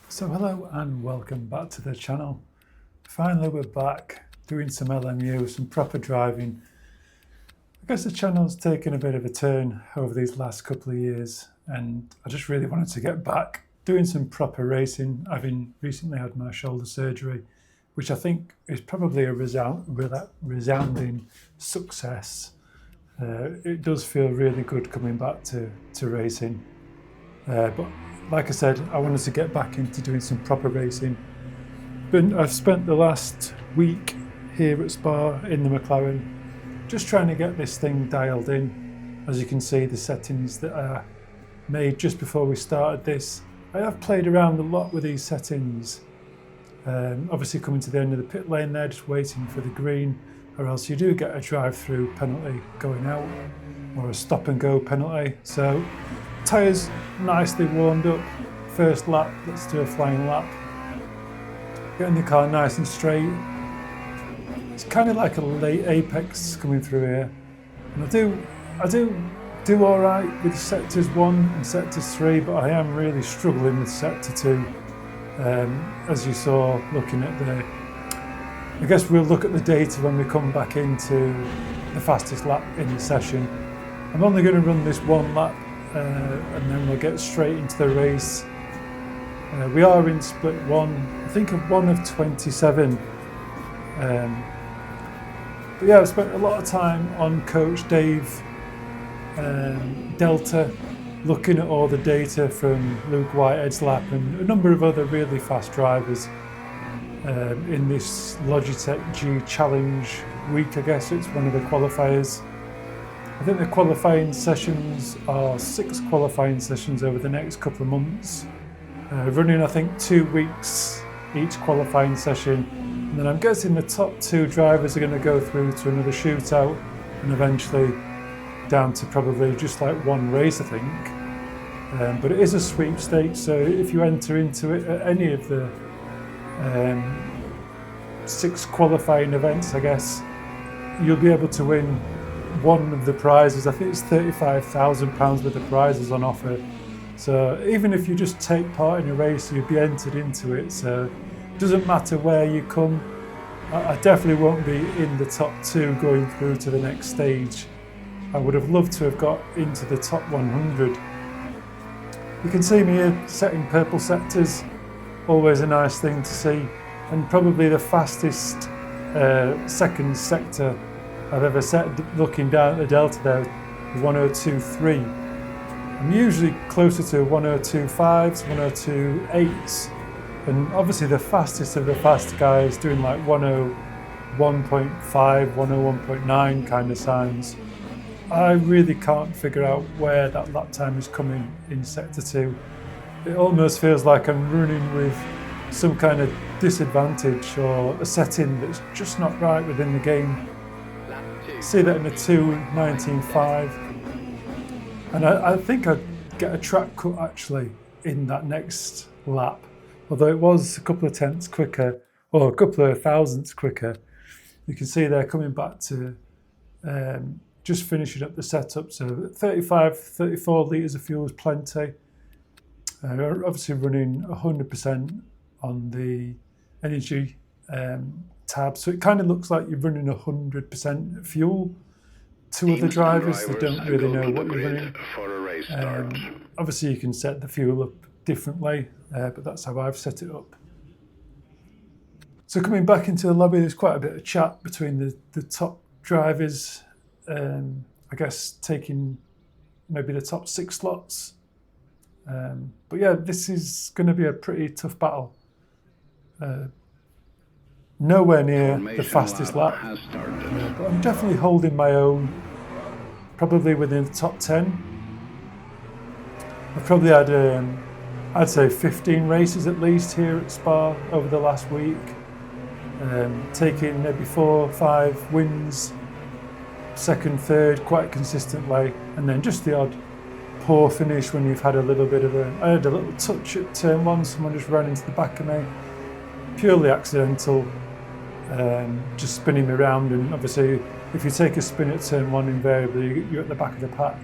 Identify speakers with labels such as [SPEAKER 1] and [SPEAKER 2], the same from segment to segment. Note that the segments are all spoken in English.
[SPEAKER 1] So hello and welcome back to the channel. Finally we're back doing some LMU, some proper driving. I guess the channel's taken a bit of a turn over these last couple of years and I just really wanted to get back doing some proper racing, having recently had my shoulder surgery, which I think is probably a resounding success. It does feel really good coming back to racing. But like I said, I wanted to get back into doing some proper racing. But I've spent the last week here at Spa in the McLaren just trying to get this thing dialed in. As you can see, the settings that I made just before we started this. I have played around a lot with these settings. Obviously coming to the end of the pit lane there, just waiting for the green, or else you do get a drive-through penalty going out, or a stop-and-go penalty. So tyres nicely warmed up, first lap, let's do a flying lap. Getting the car nice and straight. It's kind of like a late apex coming through here. And I do all right with sectors 1 and sectors 3, but I am really struggling with sector 2. As you saw looking at I guess we'll look at the data when we come back into the fastest lap in the session. I'm only going to run this one lap and then we'll get straight into the race. We are in split 1, I think of 1 of 27. But yeah, I've spent a lot of time on Coach Dave Delta, looking at all the data from Luke Whitehead's lap and a number of other really fast drivers in this Logitech G challenge week. I guess it's one of the qualifiers. I think the qualifying sessions are 6 qualifying sessions over the next couple of months, running I think 2 weeks each qualifying session, and then I'm guessing the top 2 drivers are going to go through to another shootout and eventually down to probably just like one race, I think. But it is a sweepstakes, so if you enter into it at any of the 6 qualifying events, I guess, you'll be able to win one of the prizes. I think it's £35,000 worth of prizes on offer. So even if you just take part in a race, you'll be entered into it. So it doesn't matter where you come. I definitely won't be in the top 2 going through to the next stage. I would have loved to have got into the top 100. You can see me here setting purple sectors, always a nice thing to see, and probably the fastest second sector I've ever set, looking down at the delta there, 102.3. I'm usually closer to 102.5s, 102.8s, and obviously the fastest of the fast guys doing like 101.5, 101.9 kind of signs. I really can't figure out where that lap time is coming in sector 2. It almost feels like I'm running with some kind of disadvantage or a setting that's just not right within the game. See that in the 2:19.5, and I think I'd get a track cut actually in that next lap, although it was a couple of tenths quicker, or a couple of thousandths quicker. You can see they're coming back to just finishing up the setup, so 34 litres of fuel is plenty. Obviously running 100% on the energy tab, so it kind of looks like you're running 100% fuel. To other drivers, they don't really know what you're running. Obviously you can set the fuel up differently, but that's how I've set it up. So coming back into the lobby, there's quite a bit of chat between the top drivers, I guess taking maybe the top 6 slots. But yeah, this is going to be a pretty tough battle. Nowhere near the fastest lap, but I'm definitely holding my own, probably within the top 10. I've probably had, I'd say 15 races at least here at Spa over the last week, taking maybe 4 or 5 wins, second, third, quite consistently, and then just the odd poor finish when you've had a little bit of I had a little touch at turn 1, someone just ran into the back of me, purely accidental. Just spinning me around, and obviously if you take a spin at turn 1, invariably you're at the back of the pack.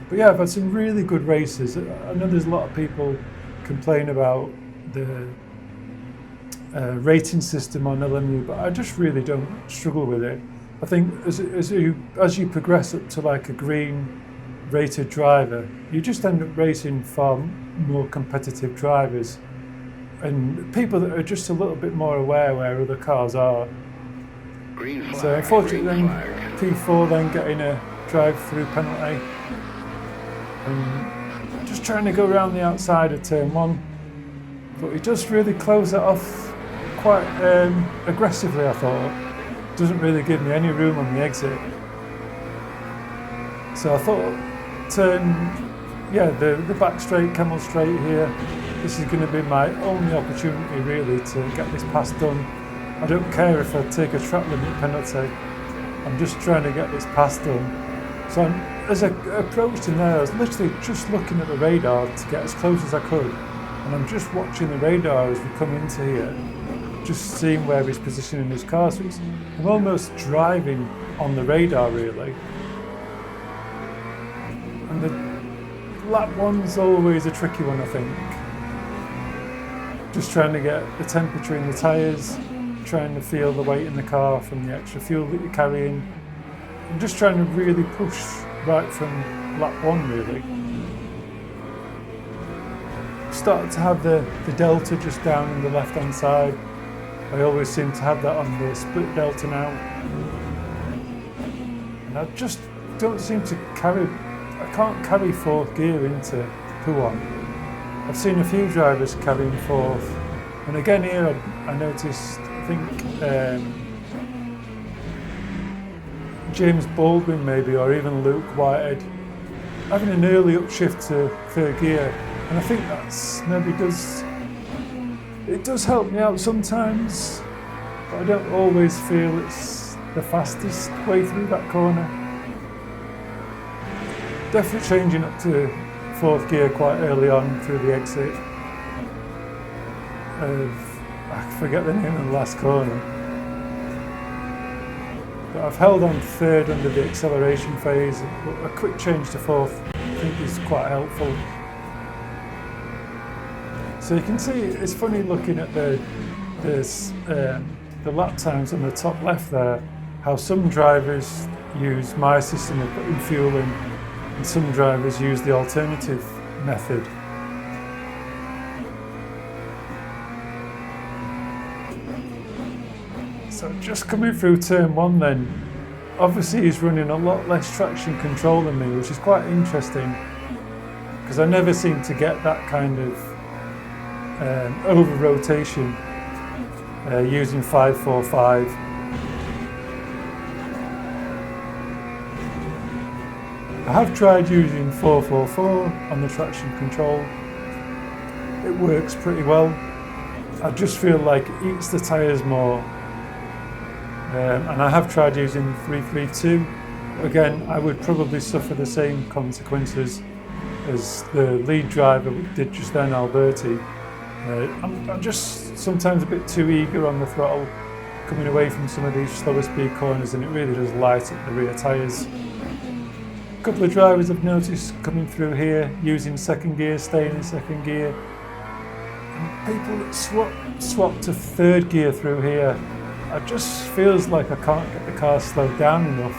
[SPEAKER 1] But yeah, I've had some really good races. I know there's a lot of people complain about the rating system on LMU, but I just really don't struggle with it. I think as you progress up to like a green rated driver, you just end up racing far more competitive drivers and people that are just a little bit more aware where other cars are.
[SPEAKER 2] Green flag,
[SPEAKER 1] So unfortunately
[SPEAKER 2] green
[SPEAKER 1] then
[SPEAKER 2] flag.
[SPEAKER 1] P4 then getting a drive-through penalty and just trying to go around the outside of turn 1, but he does really close it off quite aggressively, I thought. Doesn't really give me any room on the exit. So I thought the back straight, camel straight here, this is going to be my only opportunity really to get this pass done. I don't care if I take a track limit penalty, I'm just trying to get this pass done. So as I approached him there, I was literally just looking at the radar to get as close as I could, and I'm just watching the radar as we come into here, just seeing where he's positioning his car. So I'm almost driving on the radar really. And the lap one's always a tricky one, I think. Just trying to get the temperature in the tyres, trying to feel the weight in the car from the extra fuel that you're carrying. I'm just trying to really push right from lap 1 really. Started to have the delta just down in the left hand side. I always seem to have that on the split delta now. And I just don't seem to I can't carry 4th gear into P1. I've seen a few drivers carrying 4th. And again here I noticed, I think James Baldwin maybe, or even Luke Whitehead, having an early upshift to 3rd gear. And I think that's maybe it does help me out sometimes, but I don't always feel it's the fastest way through that corner. Definitely changing up to 4th gear quite early on through the exit. I forget the name of the last corner. But I've held on 3rd under the acceleration phase, but a quick change to 4th I think is quite helpful. So you can see, it's funny looking at the lap times on the top left there, how some drivers use my system of putting fuel in, and some drivers use the alternative method. So just coming through turn 1 then, obviously he's running a lot less traction control than me, which is quite interesting, because I never seem to get that kind of over rotation using 545. I have tried using 444 on the traction control. It works pretty well. I just feel like it eats the tyres more. And I have tried using 332. Again, I would probably suffer the same consequences as the lead driver did just then, Alberti. I'm just sometimes a bit too eager on the throttle, coming away from some of these slower speed corners, and it really does light up the rear tyres. A couple of drivers I've noticed coming through here using 2nd gear, staying in 2nd gear. And people that swap to 3rd gear through here, it just feels like I can't get the car slowed down enough.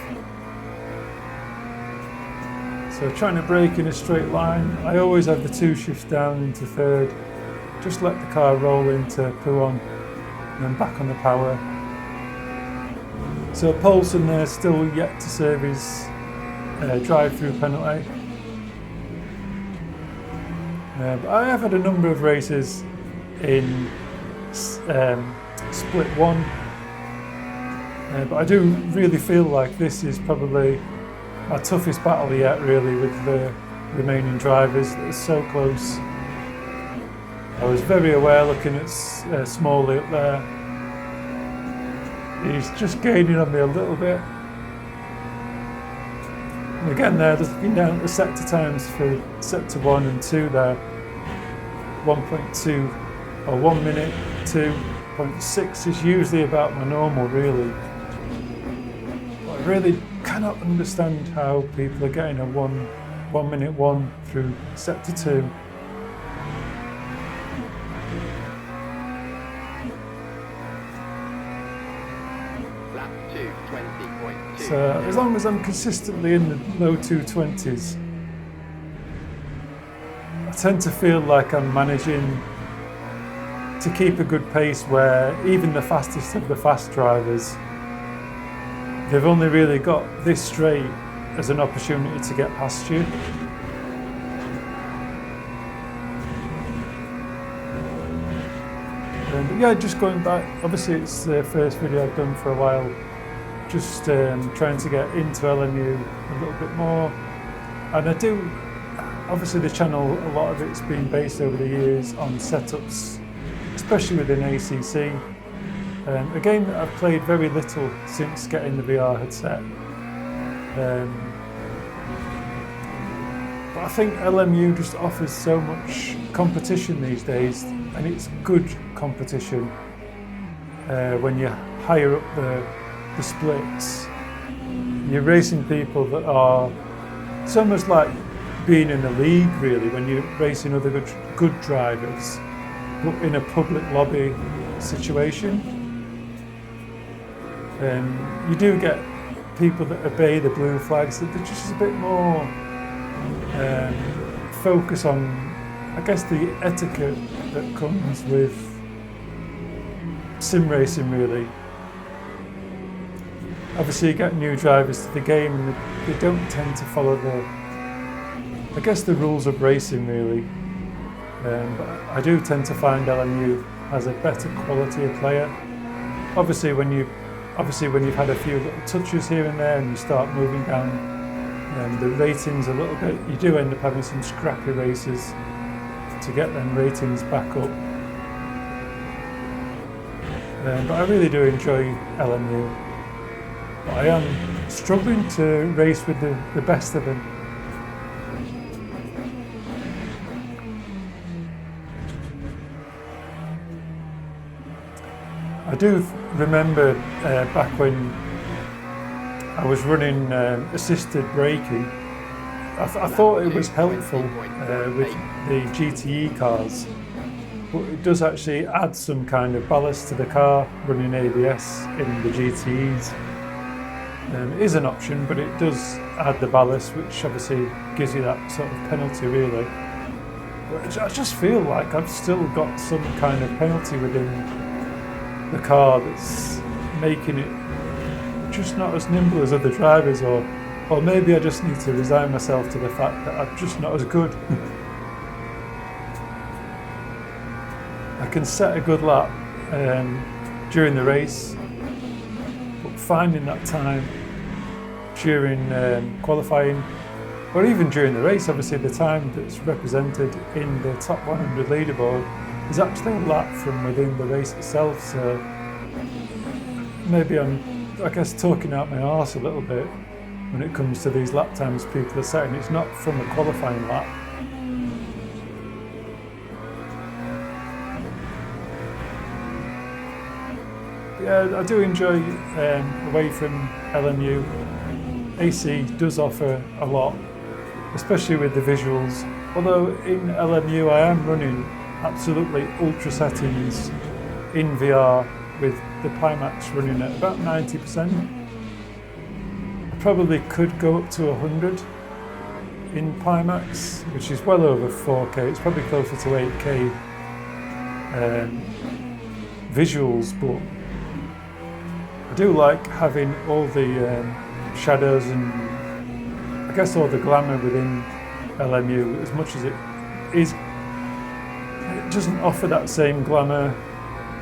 [SPEAKER 1] So trying to brake in a straight line, I always have the 2 shifts down into 3rd. Just let the car roll into P1 and then back on the power. So Paulson there still yet to serve his drive-through penalty. But I have had a number of races in split 1, but I do really feel like this is probably my toughest battle yet, really, with the remaining drivers that are so close. I was very aware looking at Smalley up there. He's just gaining on me a little bit. And again there, looking down at the sector times for sector 1 and 2 there. 1.2 or 1 minute 2.6 is usually about my normal really. But I really cannot understand how people are getting a 1 minute 1 through sector 2. So as long as I'm consistently in the low 220s, I tend to feel like I'm managing to keep a good pace where even the fastest of the fast drivers, they've only really got this straight as an opportunity to get past you. But yeah, just going back, obviously it's the first video I've done for a while, just trying to get into LMU a little bit more. And I do, obviously the channel, a lot of it's been based over the years on setups, especially within ACC. Again, I've played very little since getting the VR headset. But I think LMU just offers so much competition these days, and it's good competition when you higher up the splits. You're racing people that are, it's almost like being in a league really, when you're racing other good drivers, but in a public lobby situation. You do get people that obey the blue flags, that they're just a bit more focus on, I guess, the etiquette that comes with sim racing really. Obviously you get new drivers to the game and they don't tend to follow I guess the rules of racing really. But I do tend to find LMU has a better quality of player. Obviously when you've had a few little touches here and there and you start moving down the ratings a little bit, you do end up having some scrappy races to get them ratings back up. But I really do enjoy LMU. But I am struggling to race with the best of them. I do remember back when I was running assisted braking, I thought it was helpful with the GTE cars, but it does actually add some kind of ballast to the car running ABS in the GTEs. It is an option, but it does add the ballast, which obviously gives you that sort of penalty really. But I just feel like I've still got some kind of penalty within the car that's making it just not as nimble as other drivers, or maybe I just need to resign myself to the fact that I'm just not as good. I can set a good lap during the race, but finding that time during qualifying, or even during the race, obviously the time that's represented in the top 100 leaderboard is actually a lap from within the race itself. So maybe I'm, I guess, talking out my arse a little bit when it comes to these lap times people are setting. It's not from a qualifying lap. Yeah, I do enjoy away from LMU. AC does offer a lot, especially with the visuals. Although in LMU I am running absolutely ultra settings in VR with the Pimax running at about 90%. I probably could go up to 100 in Pimax, which is well over 4K. It's probably closer to 8K visuals, but I do like having all the shadows and I guess all the glamour within LMU, as much as it doesn't offer that same glamour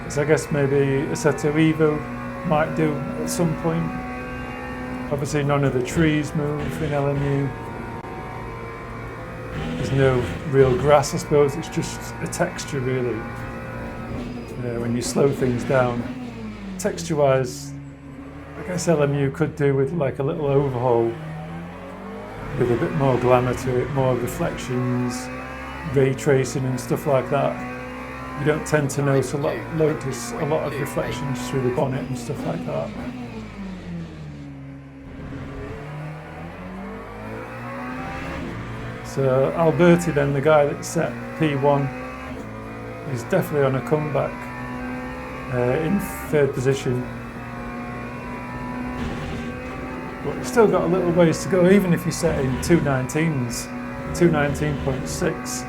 [SPEAKER 1] as I guess maybe Assetto Evo might do at some point. Obviously none of the trees move in LMU. There's no real grass, I suppose, it's just a texture really. When you slow things down, texture-wise, I guess LMU could do with like a little overhaul with a bit more glamour to it, more reflections, ray tracing and stuff like that. You don't tend to notice a lot of reflections through the bonnet and stuff like that. So Alberti then, the guy that set P1, is definitely on a comeback in third position. but you've still got a little ways to go. Even if you set in 219s, 219.6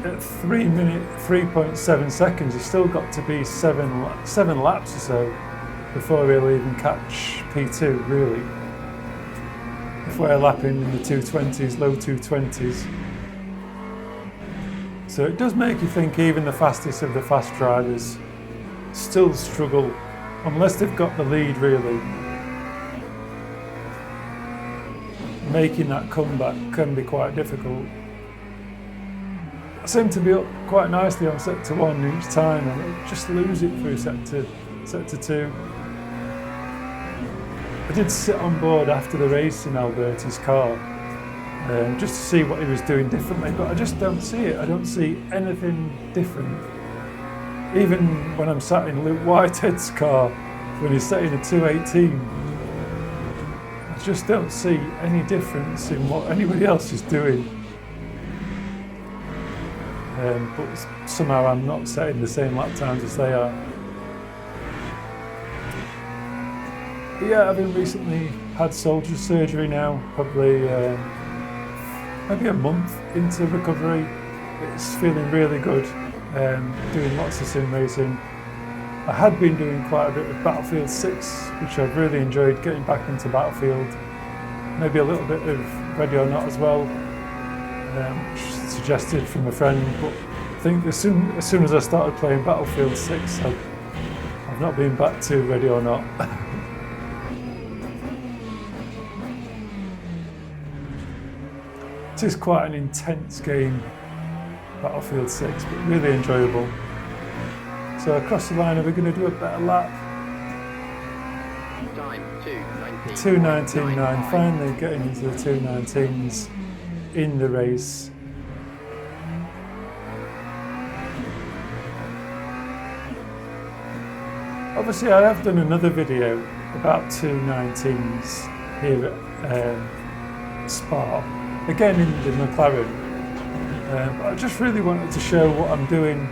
[SPEAKER 1] at 3.7 seconds, you've still got to be seven laps or so before we'll even catch P2 really. If we're lapping in the 220s, low 220s. So it does make you think even the fastest of the fast drivers still struggle, unless they've got the lead really. Making that comeback can be quite difficult. I seem to be up quite nicely on sector 1 each time, and I just lose it through sector 2. I did sit on board after the race in Alberti's car, just to see what he was doing differently, but I just don't see it. I don't see anything different. Even when I'm sat in Luke Whitehead's car, when he's setting a 218, I just don't see any difference in what anybody else is doing. But somehow I'm not setting the same lap times as they are. But yeah, having recently had soldier surgery now, probably maybe a month into recovery, it's feeling really good. Doing lots of sim racing. I had been doing quite a bit of Battlefield 6, which I've really enjoyed, getting back into Battlefield. Maybe a little bit of Ready or Not as well, suggested from a friend, but I think as soon as I started playing Battlefield 6, I've not been back to Ready or Not. It is quite an intense game, Battlefield 6, but really enjoyable. So across the line, are we going to do a better lap?
[SPEAKER 2] Time
[SPEAKER 1] 2:19.9, finally getting into the 2:19s in the race. Obviously I have done another video about 2:19s here at Spa, again in the McLaren, but I just really wanted to show what I'm doing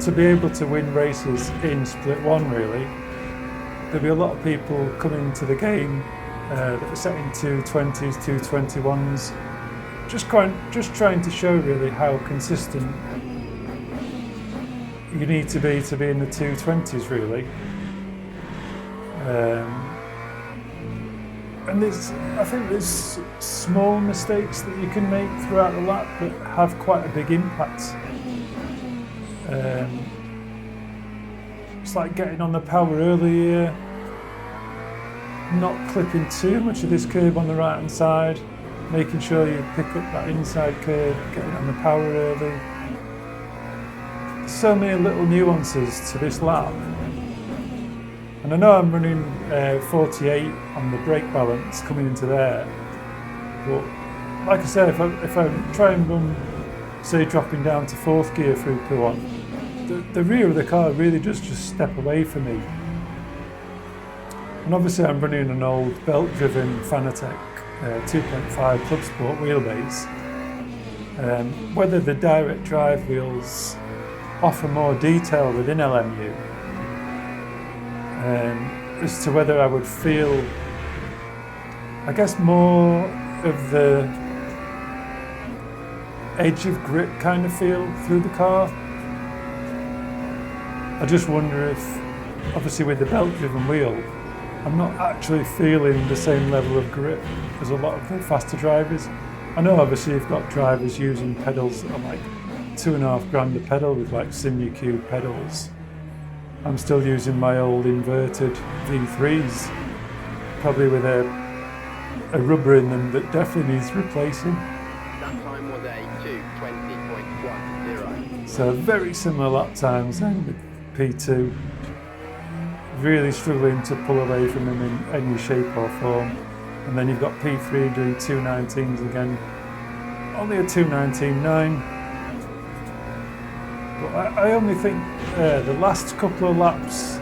[SPEAKER 1] to be able to win races in Split 1 really. There'll be a lot of people coming to the game that are setting 220s, 221s, just trying to show really how consistent you need to be in the 220s really. And I think there's small mistakes that you can make throughout the lap that have quite a big impact. It's like getting on the power early here, not clipping too much of this curb on the right hand side, making sure you pick up that inside curve, getting on the power early. So many little nuances to this lap. And I know I'm running 48 on the brake balance coming into there, but like I said, if I try and run, say dropping down to 4th gear through P1, the rear of the car really does just step away from me. And obviously I'm running an old belt-driven Fanatec 2.5 Club Sport wheelbase. Whether the direct drive wheels offer more detail within LMU, as to whether I would feel, I guess, more of the edge of grip kind of feel through the car. I just wonder if, obviously with the belt-driven wheel, I'm not actually feeling the same level of grip as a lot of the faster drivers. I know obviously you've got drivers using pedals that are like £2.5 a pedal with like SimuQ pedals. I'm still using my old inverted V3s, probably with a rubber in them that definitely needs replacing.
[SPEAKER 2] That time was a 2:20.10.
[SPEAKER 1] So very similar lap times then with P2. Really struggling to pull away from him in any shape or form. And then you've got P3 doing 2:19s again. Only a 2:19.9. But I only think the last couple of laps,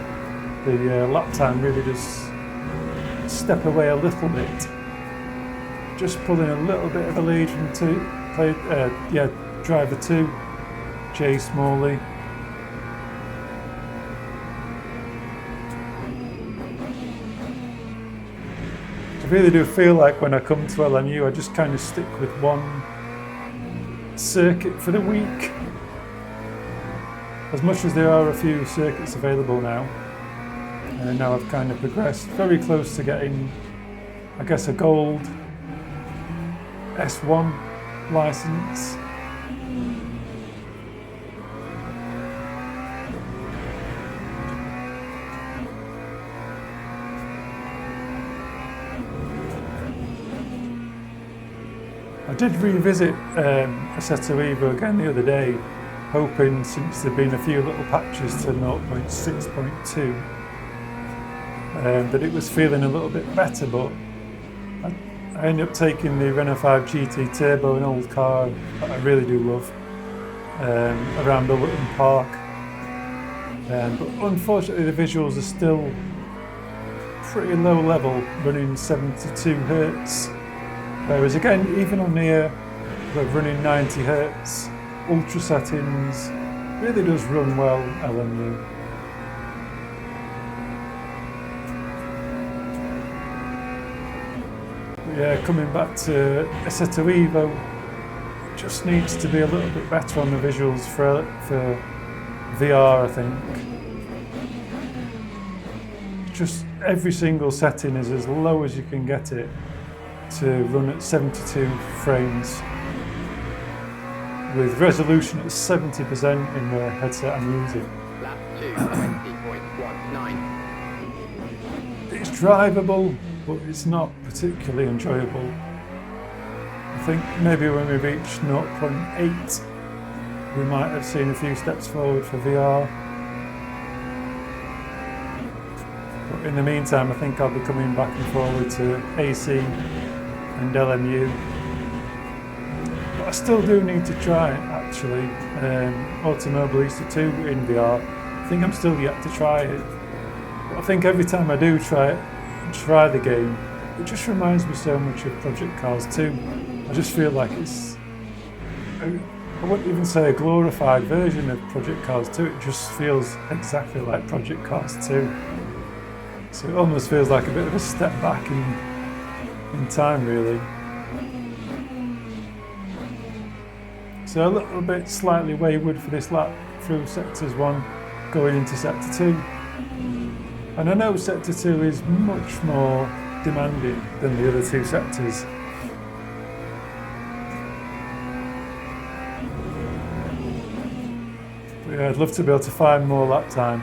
[SPEAKER 1] the lap time really does step away a little bit. Just pulling a little bit of a lead from driver 2, Jay Smalley. really do feel like when I come to LMU, I just kind of stick with one circuit for the week. As much as there are a few circuits available now, and now I've kind of progressed very close to getting, I guess, a gold S1 license. I did revisit Assetto Evo again the other day, hoping, since there've been a few little patches to 0.6.2, that it was feeling a little bit better, but I ended up taking the Renault 5 GT Turbo, an old car that I really do love, around Ullerton Park. But unfortunately the visuals are still pretty low level, running 72 Hz. Whereas again, even on here, we're running 90 Hz, ultra settings, really does run well, LMU. But yeah, coming back to Assetto Evo, just needs to be a little bit better on the visuals for VR, I think. Just every single setting is as low as you can get it to run at 72 frames with resolution at 70% in the headset I'm using.
[SPEAKER 2] Lap 2, 20.19.
[SPEAKER 1] It's drivable, but it's not particularly enjoyable. I think maybe when we reach 0.8, we might have seen a few steps forward for VR. But in the meantime, I think I'll be coming back and forward to AC and LMU. But I still do need to try it, actually. Automobilista 2 in VR. I think I'm still yet to try it. But I think every time I do try the game, it just reminds me so much of Project Cars 2. I just feel like it's, I wouldn't even say a glorified version of Project Cars 2, it just feels exactly like Project Cars 2. So it almost feels like a bit of a step back in time, really. So a little bit slightly wayward for this lap through sectors 1 going into sector 2. And I know sector 2 is much more demanding than the other two sectors. But yeah, I'd love to be able to find more lap time.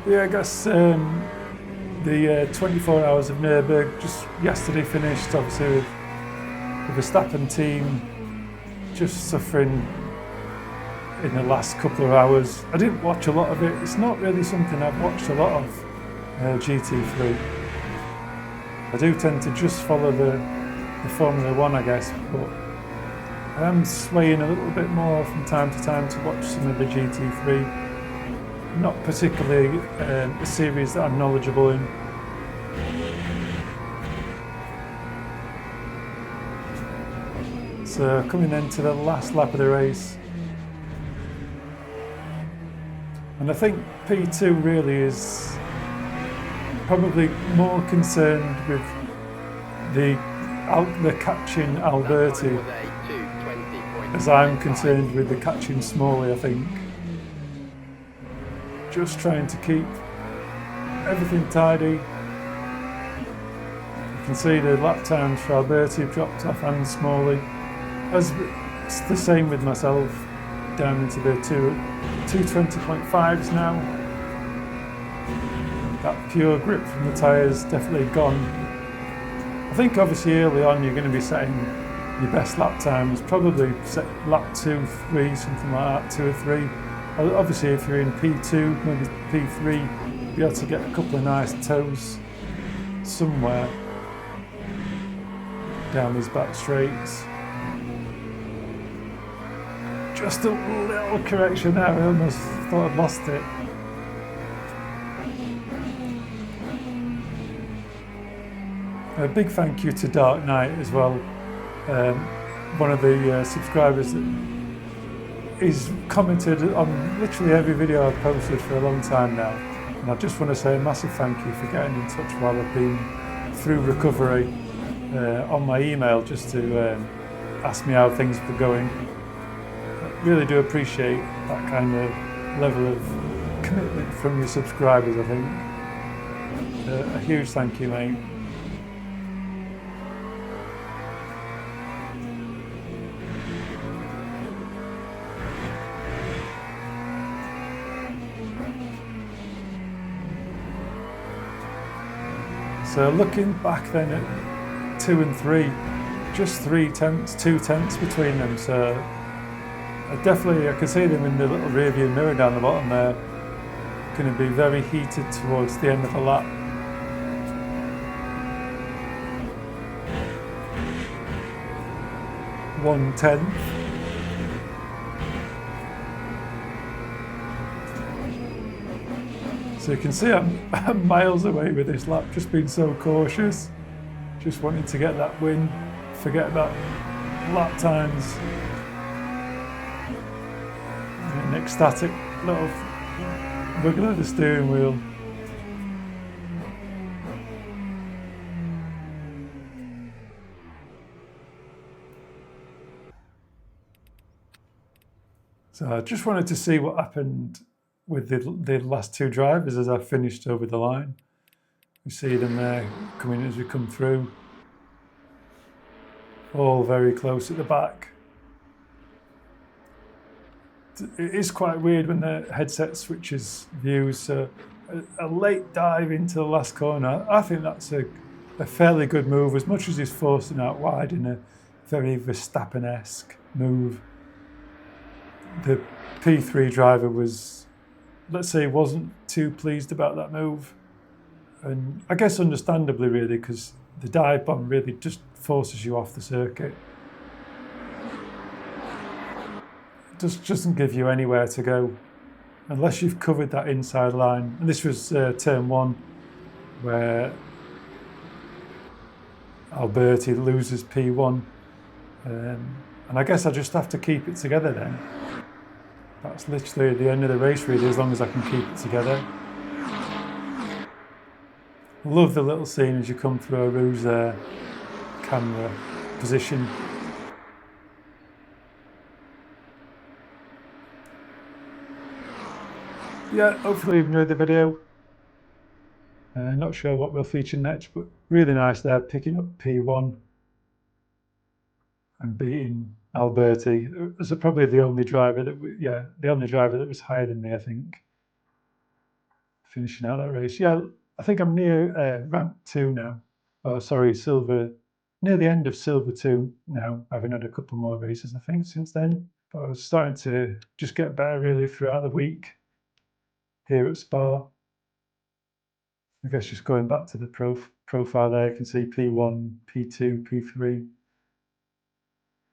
[SPEAKER 1] Yeah, I guess the 24 hours of Nürburgring just yesterday finished, obviously with the Verstappen team just suffering in the last couple of hours. I didn't watch a lot of it. It's not really something I've watched a lot of, GT3. I do tend to just follow the Formula 1, I guess, but I am swaying a little bit more from time to time to watch some of the GT3. Not particularly a series that I'm knowledgeable in. So coming into the last lap of the race. And I think P2 really is probably more concerned with the catching Alberti as I'm concerned with the catching Smalley, I think. Just trying to keep everything tidy. You can see the lap times for Alberti have dropped off and Smalley. As it's the same with myself, down into the 220.5s now. That pure grip from the tyres definitely gone. I think obviously early on you're going to be setting your best lap times, probably set lap 2, 3, something like that, 2 or 3. Obviously if you're in P2, maybe P3, you'll be able to get a couple of nice toes somewhere down these back straights. Just a little correction there, I almost thought I'd lost it. A big thank you to Dark Knight as well. one of the subscribers that he's commented on literally every video I've posted for a long time now. And I just want to say a massive thank you for getting in touch while I've been through recovery on my email just to ask me how things were going. I really do appreciate that kind of level of commitment from your subscribers, I think. A huge thank you, mate. So looking back then at 2 and 3, just 3 tenths, 2 tenths between them. So I can see them in the little rear view mirror down the bottom there. Going to be very heated towards the end of the lap. One tenth. So you can see I'm miles away with this lap, just being so cautious, just wanting to get that win, forget about lap times. An ecstatic little wiggle of the steering wheel. So I just wanted to see what happened with the last 2 drivers as I finished over the line. You see them there coming as we come through. All very close at the back. It is quite weird when the headset switches views. So a late dive into the last corner, I think that's a fairly good move, as much as he's forcing out wide in a very Verstappen-esque move. The P3 driver was, let's say, wasn't too pleased about that move. And I guess understandably, really, because the dive bomb really just forces you off the circuit. It just doesn't give you anywhere to go unless you've covered that inside line. And this was turn 1, where Alberti loses P1. And I guess I just have to keep it together then. That's literally the end of the race, really, as long as I can keep it together. Love the little scene as you come through Aorus camera position. Yeah, hopefully you've enjoyed the video. Not sure what we'll feature next, but really nice there, picking up P1 and beating Alberti. It was probably the only driver that was higher than me, I think. Finishing out that race. Yeah, I think I'm near rank 2 now. Oh, sorry, silver. Near the end of silver 2 now. Having had a couple more races, I think, since then. But I was starting to just get better really throughout the week here at Spa. I guess just going back to the profile there, you can see P1, P2, P3,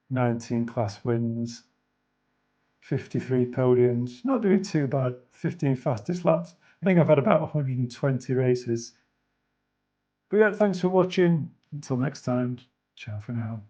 [SPEAKER 1] 19 class wins, 53 podiums. Not doing too bad. 15 fastest laps. I think I've had about 120 races. But yeah, thanks for watching. Until next time, ciao for now.